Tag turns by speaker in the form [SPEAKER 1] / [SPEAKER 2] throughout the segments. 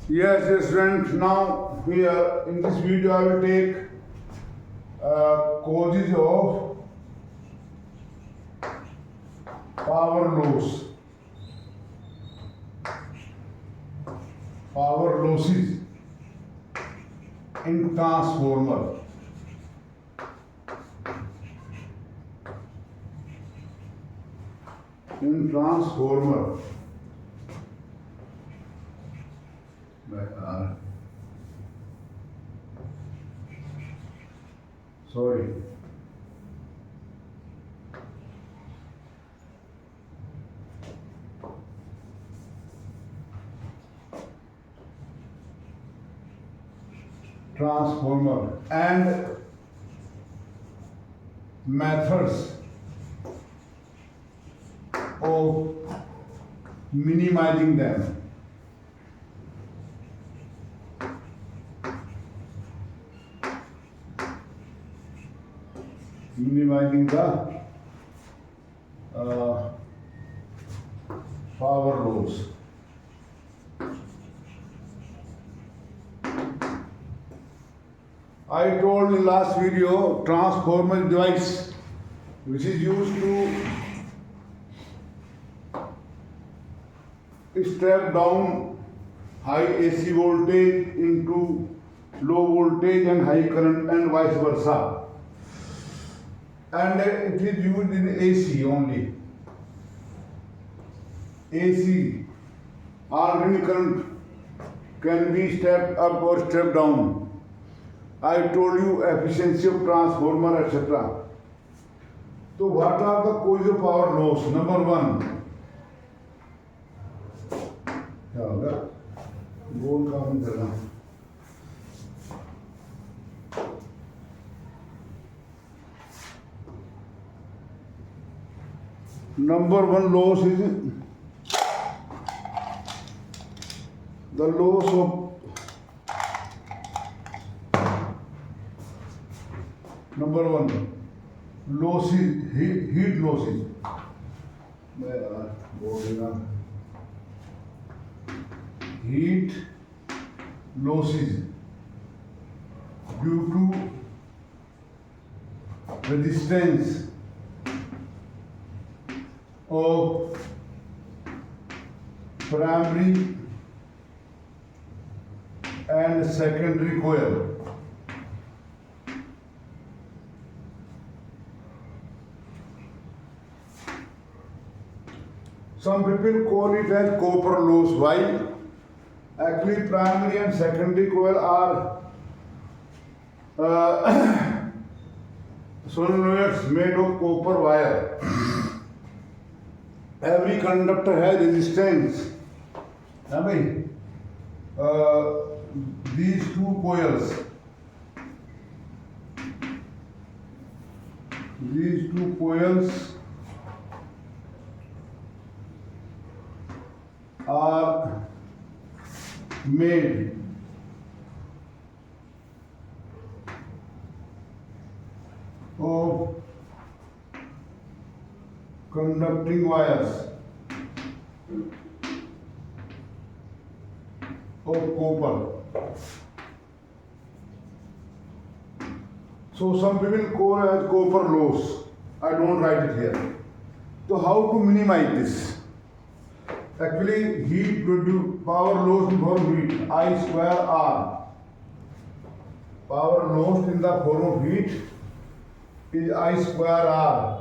[SPEAKER 1] Yes, student. Now here in this video I will take causes of power loss, power losses in transformer. In transformer. Sorry. Transformer and methods of minimizing them. Minimizing the power loss. I told in last video transformer device which is used to step down high AC voltage into low voltage and high current and vice versa. And it is used in AC only. AC, alternating current can be stepped up or stepped down. I told you efficiency of transformer, etc. So what are the causes of power loss? Number one, क्या होगा? गोल काम करना. Number one loss is the loss of number one losses, heat losses. Heat losses due to resistance of primary and secondary coil. Some people call it as copper loss. Why? Actually, primary and secondary coil are solenoids made of copper wire. Every conductor has resistance. These two coils. These two coils are made of conducting wires of copper. So some people call it as copper loss. I don't write it here. So how to minimize this? Actually, heat produce power loss in form of heat, I square R. Power loss in the form of heat is I square R.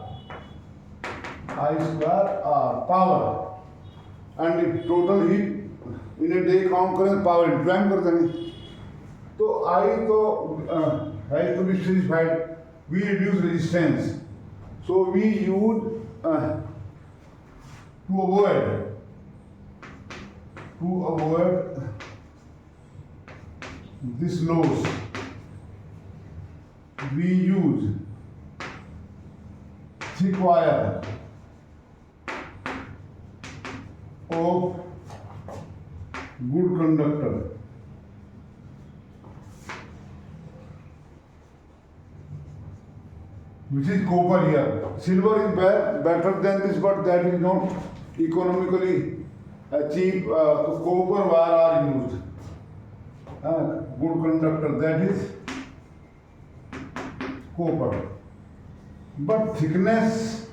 [SPEAKER 1] I square R, power. And if total heat in a day count करें power time करते हैं. तो I तो has to be specified. We reduce resistance. So we use to avoid this loss, we use thick wire of good conductor. Which is copper here. Silver is better than this, but that is not economically cheap. So copper wire are used. conductor, that is copper. But thickness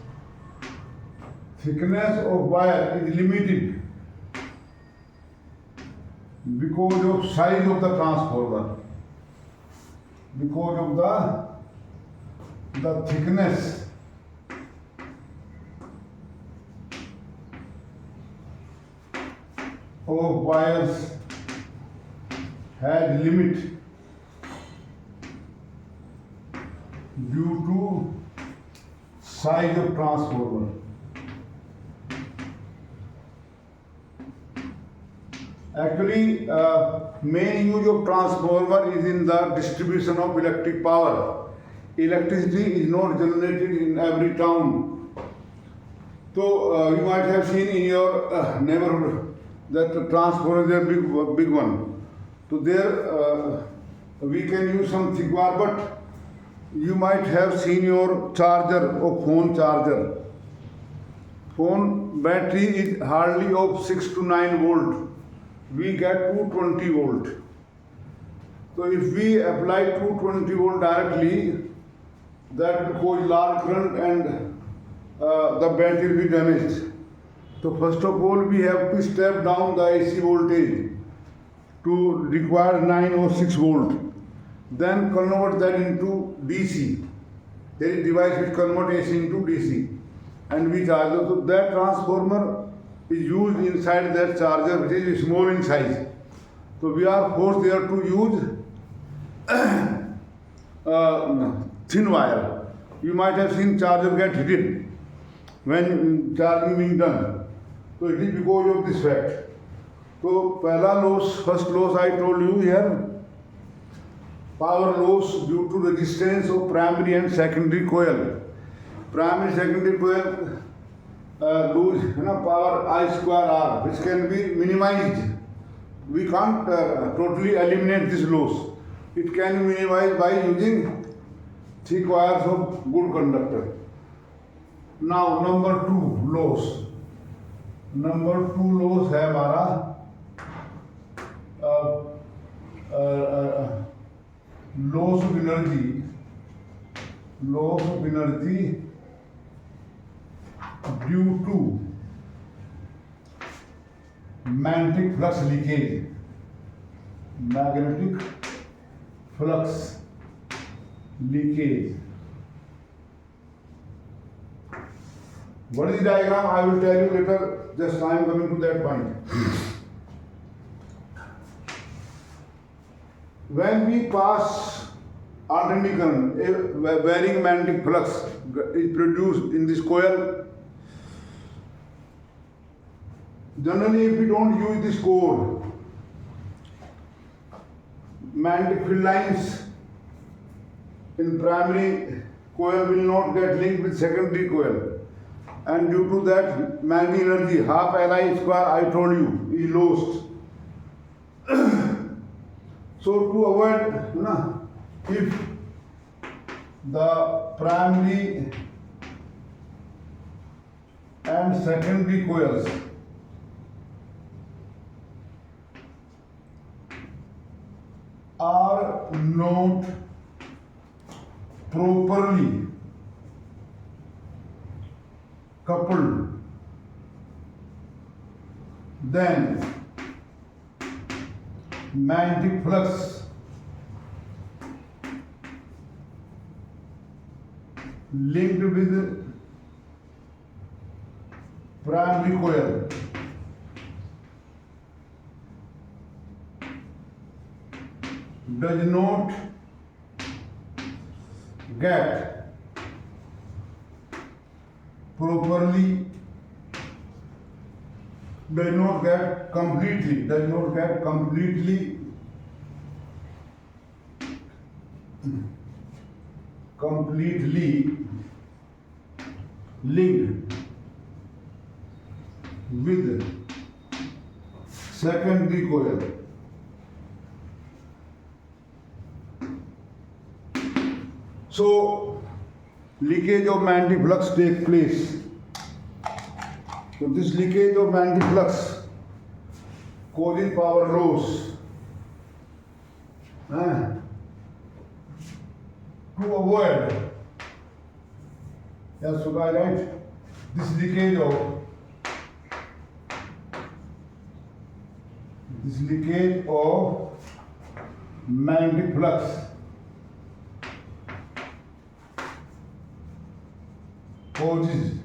[SPEAKER 1] of wire is limited because of size of the transformer, because of the thickness of wires has limit due to size of transformer. Actually, main use of transformer is in the distribution of electric power. Electricity is not generated in every town. So you might have seen in your neighborhood that the transformer is a big one. So there we can use some thick wire, but you might have seen your charger or phone charger. Phone battery is hardly of 6 to 9 volt. We get 220 volt. So if we apply 220 volt directly, that will cause large current and the battery will be damaged. So first of all, we have to step down the AC voltage to require 9 or 6 volt. Then convert that into DC. There is device which convert AC into DC, and we charge. So that transformer is used inside that charger, which is small in size. So we are forced there to use thin wire. You might have seen charger get heated when charging being done. So it is because of this fact. So first loss I told you here, power loss due to resistance of primary and secondary coil. Primary secondary coil lose power I square R, which can be minimized. We can't totally eliminate this loss. It can be minimized by using thick wires of good conductor. Now number 2 loss. Number 2 loss है हमारा loss of energy due to magnetic flux leakage. Magnetic flux leakage. What is the diagram? I will tell you later. Just I am coming to that point. When we pass alternating current, a varying magnetic flux is produced in this coil. Generally, if we don't use this core, magnetic field lines in primary coil will not get linked with secondary coil. And due to that, magnetic energy, half Li square, I told you, is lost. So to avoid, if the primary and secondary coils are not properly coupled, then magnetic flux linked with primary coil does not get properly, does not get completely linked with secondary coil. So leakage of magnetic flux takes place. So this leakage of magnetic flux causing power loss. uh, to avoid, yes, should I write this leakage of magnetic flux causes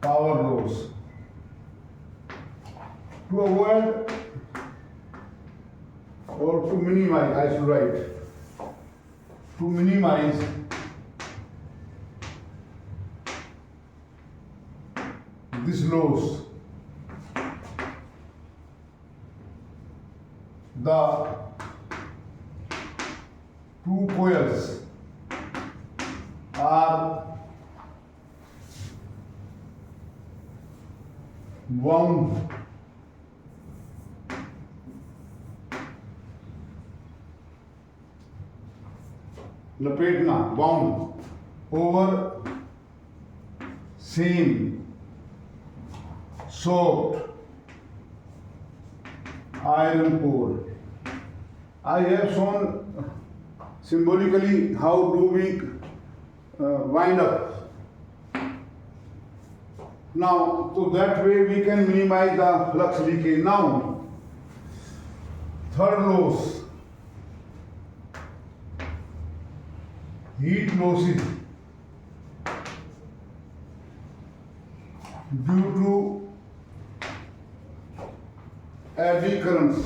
[SPEAKER 1] power loss. To avoid or to minimize, I should write, to minimize this loss, the two coils are wound लपेटना wound over same soaked iron core. I have shown symbolically how do we wind up. Now, so that way we can minimize the flux leakage. Now, third loss, heat losses due to eddy currents.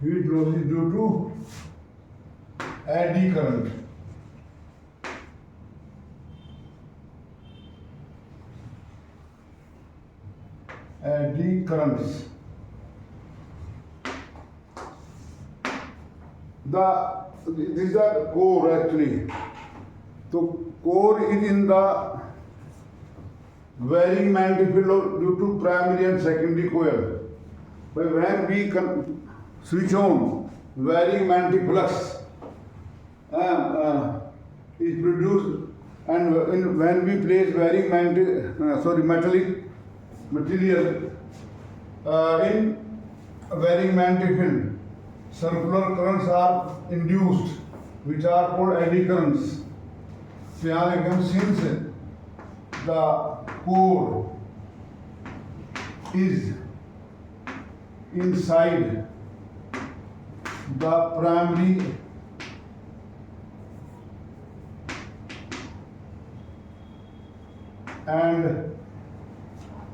[SPEAKER 1] Heat losses due to eddy current. Eddy currents. This is the core actually. So core is in the varying magnetic field due to primary and secondary coil. But when we switch on, varying magnetic flux is produced, and when we place varying metallic material in a varying magnetic field, circular currents are induced, which are called eddy currents. So here since the core is inside the primary and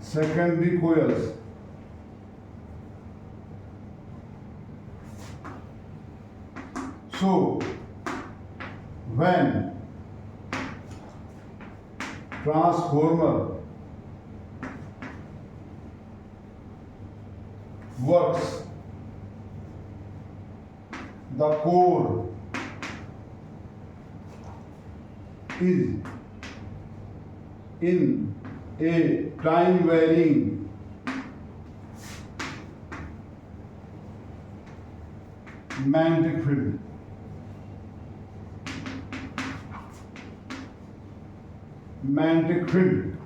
[SPEAKER 1] secondary coils, so when transformer works, the core is in a time varying magnetic field. Magnetic field.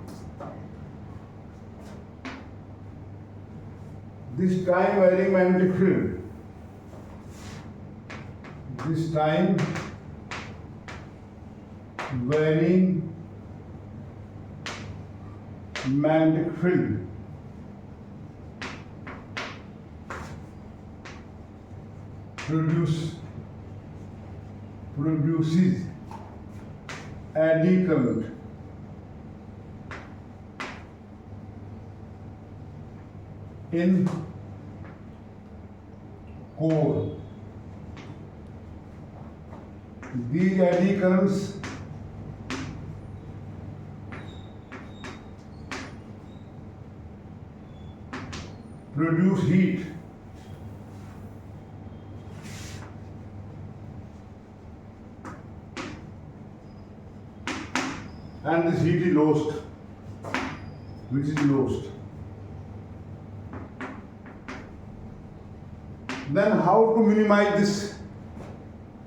[SPEAKER 1] This time varying magnetic field. This time varying magnetic field produces eddy current. In core. These eddy currents produce heat. And this heat is lost, which is lost. Then how to minimize this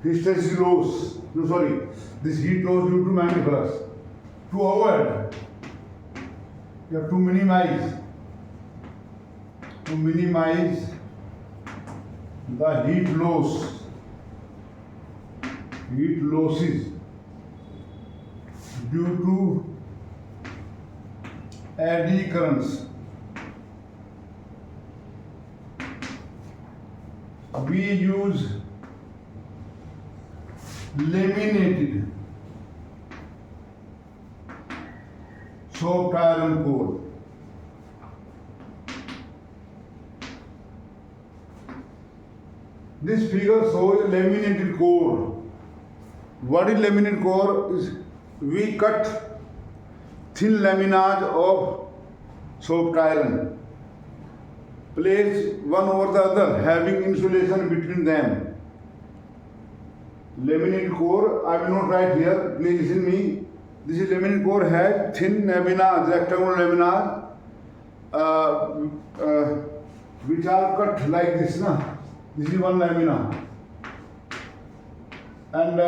[SPEAKER 1] hysteresis loss? No, sorry, this heat loss due to magnetic flux. To avoid, you have to minimize to minimize the heat losses due to eddy currents. We use laminated soft iron core. This figure shows laminated core. What is laminated core? Is we cut thin laminage of soft iron, place one over the other, having insulation between them. Laminated core, I will not write here, please listen me. This is laminated core has thin laminage, rectangular laminage, which are cut like this. This is one lamina. And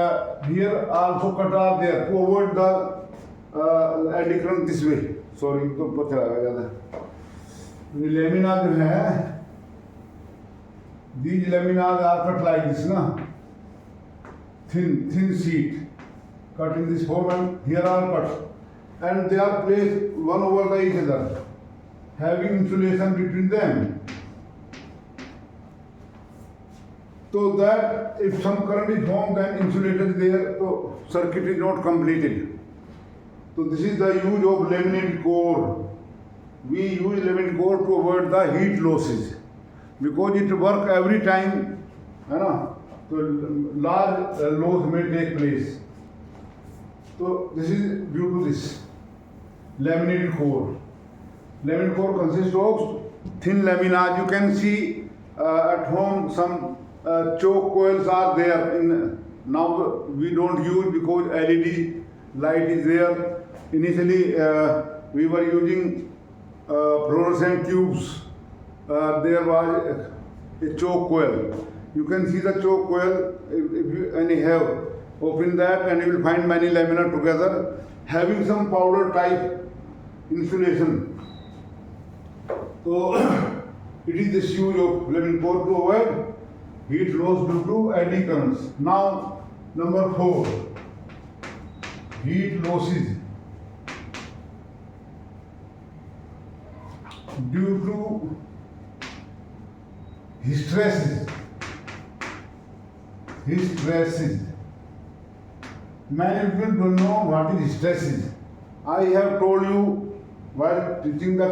[SPEAKER 1] here also cut are there to avoid the eddy current this way. Sorry, तो ऊपर चला गया ज़्यादा. ये lamina जो है, these laminas are cut like this thin sheet, cut in this form, and here are cut, and they are placed one over the each other, having insulation between them. So that if some current is formed, then insulator is there, so circuit is not completed. So this is the use of laminated core. We use laminated core to avoid the heat losses, because it work every time, so large loss may take place. So this is due to this laminated core. Laminated core consists of thin laminage. You can see at home some choke coils are there. Now we don't use because LED light is there. Initially we were using fluorescent tubes. There was a choke coil. You can see the choke coil. If you have open that, and you will find many lamina together having some powder type insulation. So it is this use of laminated core to avoid heat loss due to eddy currents. Now number 4, heat losses due to hysteresis. Many people don't know what is hysteresis. I have told you while teaching the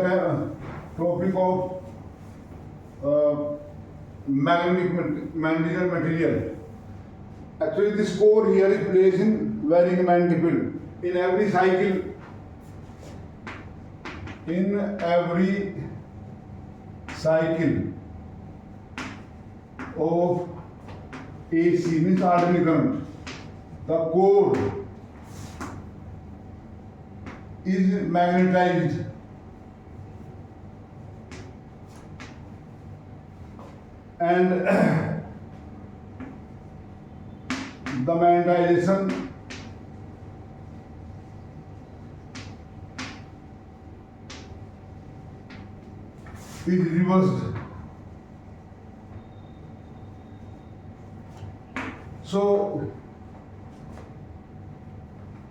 [SPEAKER 1] topic of magnetic material. Actually, this core here is placed in varying multiple. In every cycle of AC, means ordinary current, the core is magnetized. And the magnetization is reversed. So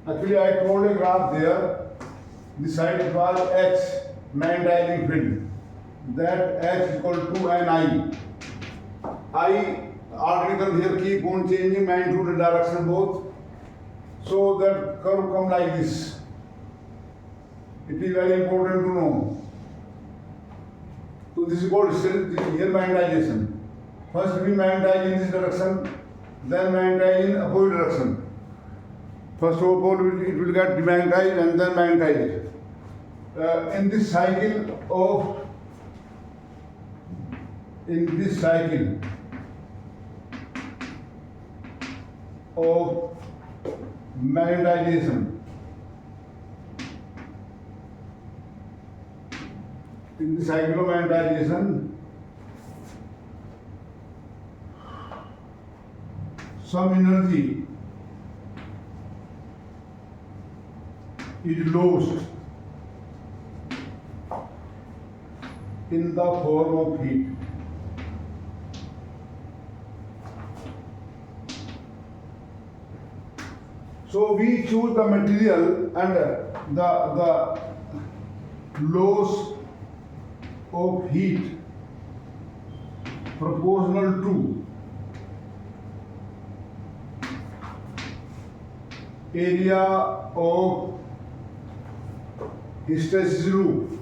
[SPEAKER 1] actually I told a graph there. This side it was H, magnetizing field. That H equal to Ni. I article here keep on changing magnitude and direction both. So that curve come like this. It is very important to know. So this is called here magnetization. First we magnetize in this direction, then magnetize in opposite direction. First of all it will get demagnetized and then magnetized. In this cycle of magnetization, some energy is lost in the form of heat. So we choose the material and the loss of heat proportional to area of hysteresis loop.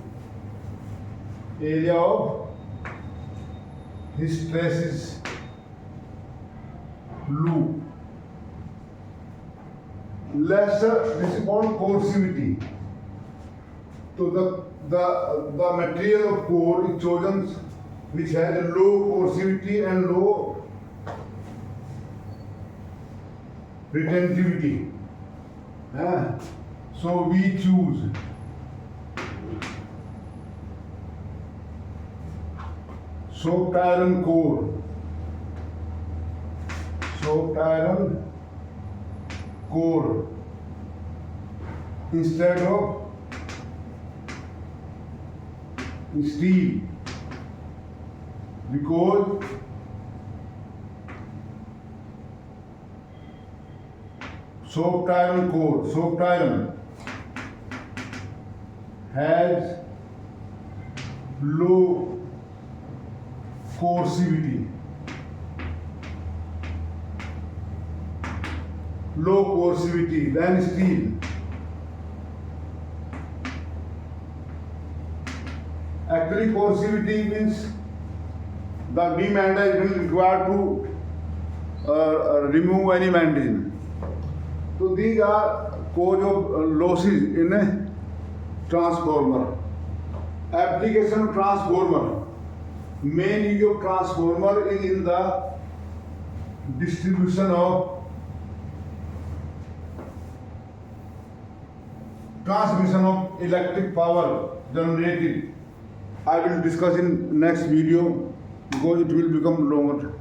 [SPEAKER 1] Area of hysteresis loop. Lesser, this is called coercivity. So the material of core is chosen which has a low coercivity and low retentivity. So we choose soft iron core. Soft iron core instead of steel, because soft iron has low coercivity. Low coercivity than steel. Actually, coercivity means the beam ender is required to remove any magnetism. So these are cause of losses in a transformer. Application of transformer. Main use of transformer is in the distribution of transmission of electric power generated. I will discuss in next video because it will become longer.